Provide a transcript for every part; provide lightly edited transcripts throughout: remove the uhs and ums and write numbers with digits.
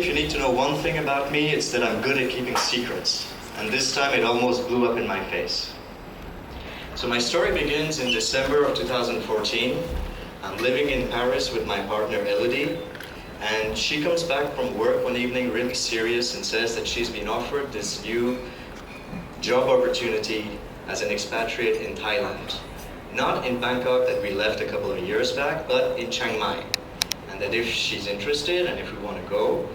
If you need to know one thing about me, it's that I'm good at keeping secrets. And this time it almost blew up in my face. So my story begins in December of 2014. I'm living in Paris with my partner Elodie, and she comes back from work one evening really serious and says that she's been offered this new job opportunity as an expatriate in Thailand. Not in Bangkok that we left a couple of years back, but in Chiang Mai. And that if she's interested and if we want to go,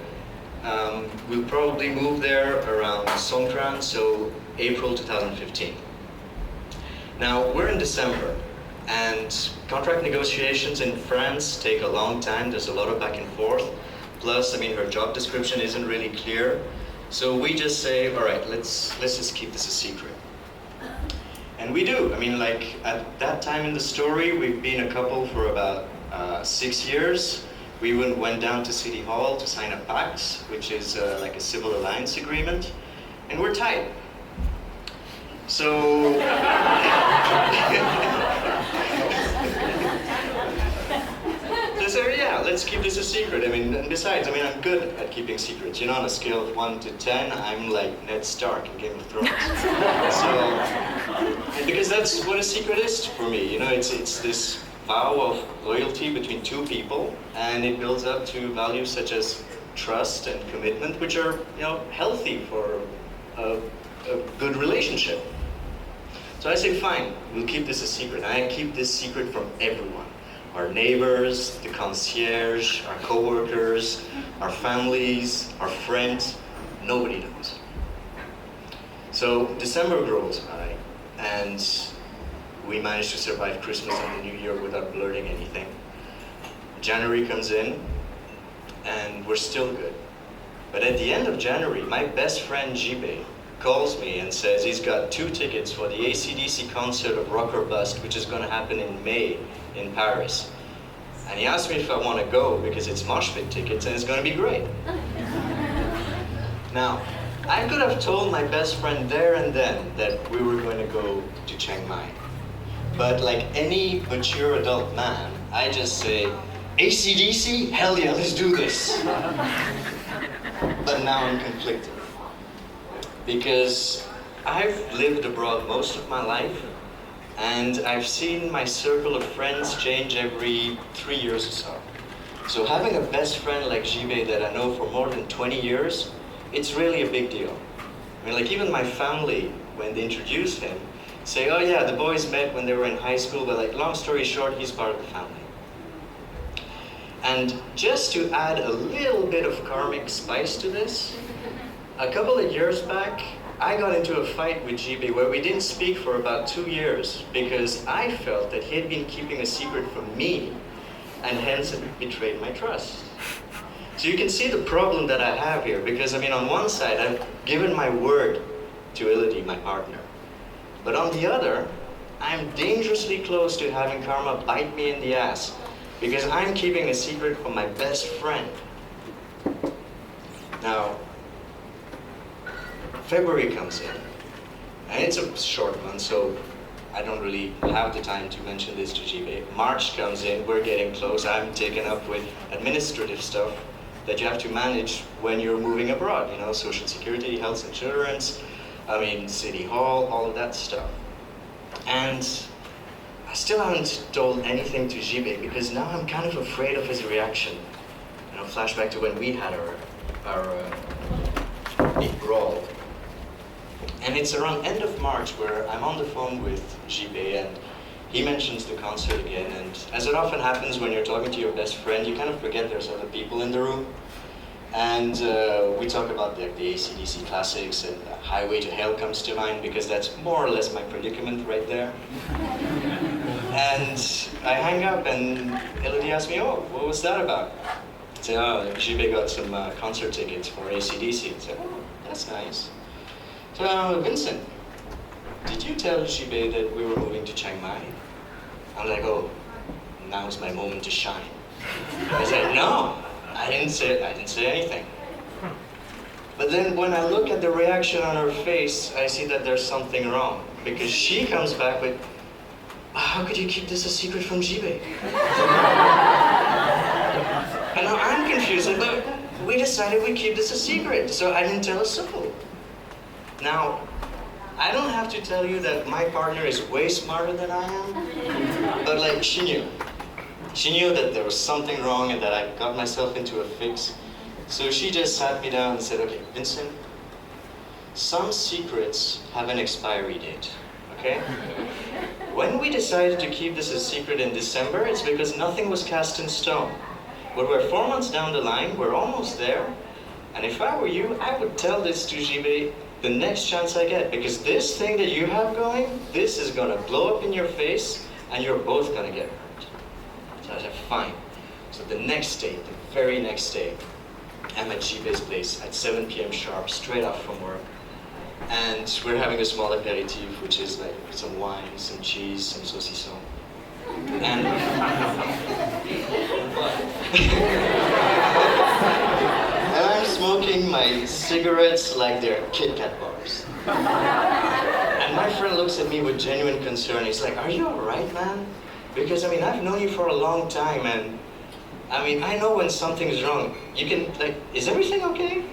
we'll probably move there around Songkran, so April 2015. Now, we're in December, and contract negotiations in France take a long time. There's a lot of back and forth. Plus, I mean, her job description isn't really clear. So we just say, all right, let's just keep this a secret. And we do. I mean, like, at that time in the story, we've been a couple for about 6 years. We went down to City Hall to sign a pact, which is like a civil alliance agreement, and we're tight. So, yeah, let's keep this a secret. I mean, and besides, I mean, I'm good at keeping secrets. You know, on a scale of 1 to 10, I'm like Ned Stark in Game of Thrones. So, and because that's what a secret is for me. You know, it's this vow of loyalty between two people, and it builds up to values such as trust and commitment, which are, you know, healthy for a good relationship. So I say, fine, we'll keep this a secret. And I keep this secret from everyone. Our neighbors, the concierge, our coworkers, our families, our friends, nobody knows. So December grows by, and we managed to survive Christmas and the New Year without blurting anything. January comes in, and we're still good. But at the end of January, my best friend Jibe calls me and says he's got 2 tickets for the AC/DC concert of Rock or Bust, which is going to happen in May in Paris. And he asked me if I want to go because it's mosh pit tickets and it's going to be great. Now, I could have told my best friend there and then that we were going to go to Chiang Mai. But like any mature adult man, I just say, AC/DC? Hell yeah, let's do this. But now I'm conflicted. Because I've lived abroad most of my life, and I've seen my circle of friends change every 3 years or so. So having a best friend like Jibe that I know for more than 20 years, it's really a big deal. I mean, like even my family, when they introduce him, say, oh yeah, the boys met when they were in high school, but like long story short, he's part of the family. And just to add a little bit of karmic spice to this, a couple of years back, I got into a fight with Jibe where we didn't speak for about 2 years because I felt that he had been keeping a secret from me and hence had betrayed my trust. So you can see the problem that I have here because, I mean, on one side, I've given my word to Elodie, my partner. But on the other, I'm dangerously close to having karma bite me in the ass because I'm keeping a secret from my best friend. Now, February comes in, and it's a short month, so I don't really have the time to mention this to Jibe. March comes in, we're getting close, I'm taken up with administrative stuff that you have to manage when you're moving abroad, you know, social security, health insurance, I mean, city hall, all of that stuff. And I still haven't told anything to Jibe because now I'm kind of afraid of his reaction. You know, flashback to when we had our big brawl. And it's around end of March where I'm on the phone with Jibe and he mentions the concert again. And as it often happens when you're talking to your best friend, you kind of forget there's other people in the room. And we talk about the AC/DC classics, and Highway to Hell comes to mind because that's more or less my predicament right there. And I hang up and Elodie asks me, oh, what was that about? I say, oh, Jibe got some concert tickets for AC/DC. I say, oh, that's nice. So, Vincent, did you tell Jibe that we were moving to Chiang Mai? I'm like, oh, now's my moment to shine. I said, no, I didn't say anything. But then when I look at the reaction on her face, I see that there's something wrong. Because she comes back with, how could you keep this a secret from Jibe? And now I'm confused, but we we decided we'd keep this a secret, so I didn't tell a soul. Now, I don't have to tell you that my partner is way smarter than I am, but like, she knew. She knew that there was something wrong and that I got myself into a fix. So she just sat me down and said, okay, Vincent, some secrets have an expiry date, okay? When we decided to keep this a secret in December, it's because nothing was cast in stone. But we're 4 months down the line, we're almost there, and if I were you, I would tell this to Jibe the next chance I get, because this thing that you have going, this is gonna blow up in your face, and you're both gonna get hurt. So I said, fine. So the next day, the very next day, I'm at Jibe's place at 7 p.m. sharp, straight off from work. And we're having a small aperitif, which is like some wine, some cheese, some saucisson. And, and I'm smoking my cigarettes like they're Kit Kat bars. And my friend looks at me with genuine concern. He's like, are you all right, man? Because, I mean, I've known you for a long time, and I mean, I know when something's wrong. You can, like, is everything okay?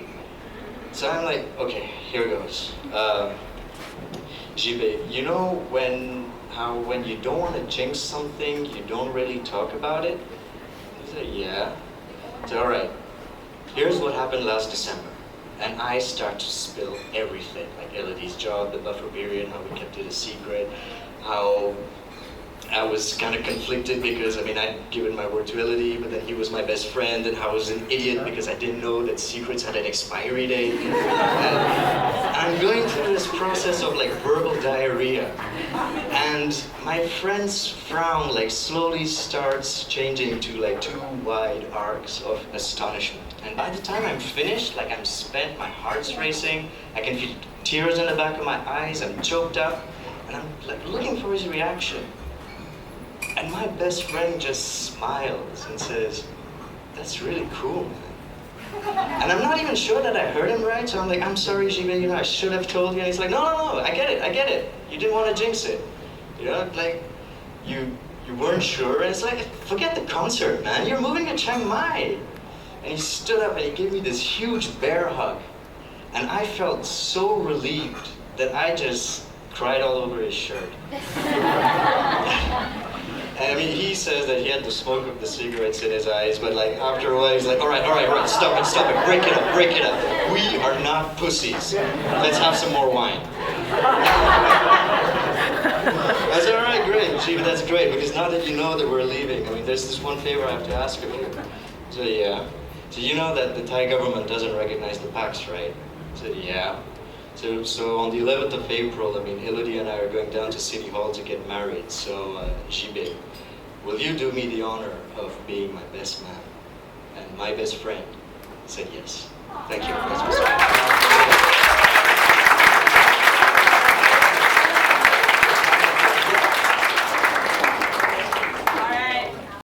So I'm like, okay, here goes. Jibe, you know when you don't want to jinx something, you don't really talk about it? He said, yeah. I said, all right, here's what happened last December. And I start to spill everything, like Elodie's job, the buffer period, how we kept it a secret, how I was kind of conflicted because, I mean, I'd given my word to Elodie, but then he was my best friend, and I was an idiot because I didn't know that secrets had an expiry date. And I'm going through this process of like verbal diarrhea, and my friend's frown like slowly starts changing to like 2 wide arcs of astonishment. And by the time I'm finished, like I'm spent, my heart's racing, I can feel tears in the back of my eyes, I'm choked up, and I'm like looking for his reaction. And my best friend just smiles and says, that's really cool, man. And I'm not even sure that I heard him right, so I'm like, I'm sorry, Jibe, you know, I should have told you. And he's like, no, I get it. You didn't want to jinx it. You know, like, you weren't sure. And it's like, forget the concert, man. You're moving to Chiang Mai. And he stood up and he gave me this huge bear hug. And I felt so relieved that I just cried all over his shirt. I mean, he says that he had the smoke of the cigarettes in his eyes, but like after a while he's like, all right, stop it, break it up. We are not pussies. Let's have some more wine. I said, all right, great, Jibe, that's great, because now that you know that we're leaving, I mean, there's this one favor I have to ask of you. So yeah. So you know that the Thai government doesn't recognize the Pax, right? So yeah. So on the 11th of April, I mean, Elodie and I are going down to City Hall to get married. So, Jibe, will you do me the honor of being my best man and my best friend? I said yes. Thank you. That's what's up.